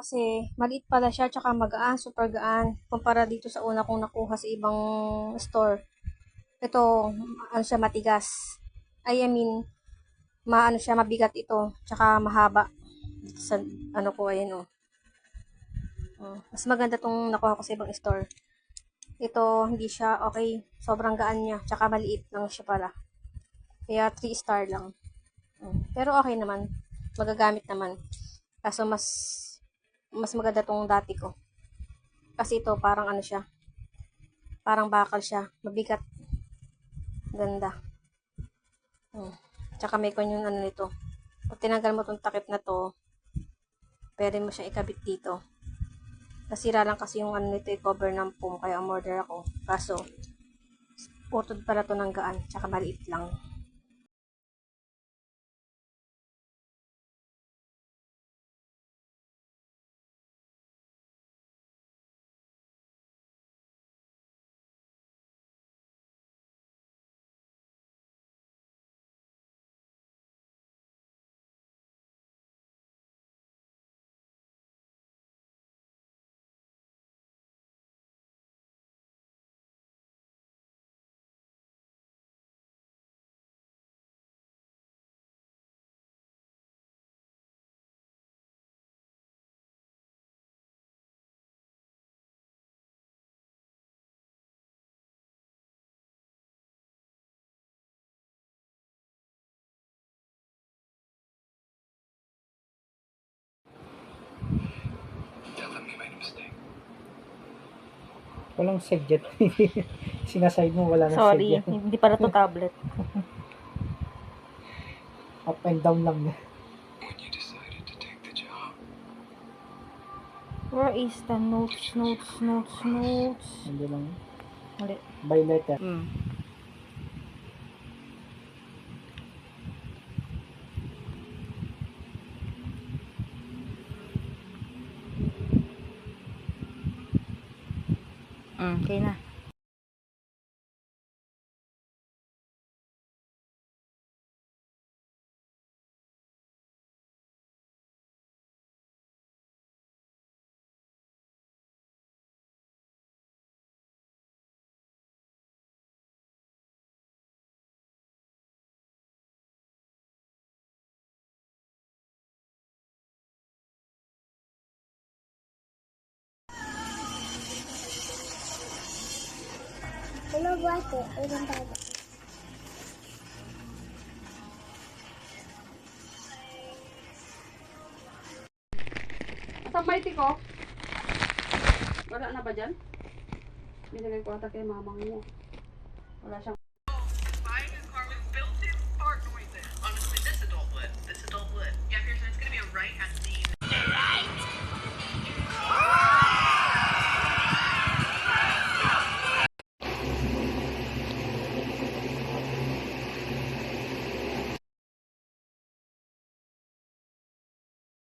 kasi maliit pala siya, tsaka magaan, super gaan. Kumpara dito sa una kong nakuha sa ibang store. Ito, ano siya, matigas. I mean, maano siya, mabigat ito, tsaka mahaba. Dito sa, ano ko, ayan o. Mas maganda tong nakuha ko sa ibang store. Ito, hindi siya okay. Sobrang gaan niya, tsaka maliit lang siya pala. Kaya 3 star lang. Pero okay naman. Magagamit naman. Kaso mas maganda tong dati ko. Kasi ito parang ano siya. Parang bakal siya. Mabigat. Ganda. Tsaka may yung ano nito. Pag tinanggal mo tong takip na to, pwede mo siya ikabit dito. Nasira lang kasi yung ano nito, i-cover ng foam. Kaya umorder ako. Kaso, utod pala to ng gaan. Tsaka maliit lang. Walang segjet. Sinaside mo wala na Sorry, segjet. hindi pala to tablet. Up and down lang. Where is the notes? Hindi lang. Mali. By letter. Okay na. Hello, bate. Ilan tayo? Ang mighty ko? Wala na ba dyan? Binigay ko ata kay mamang mo. Wala siyang... Mine and Carmen's built-in fart noises. Honestly, this adult would. Yeah, Pearson, it's gonna be a right at the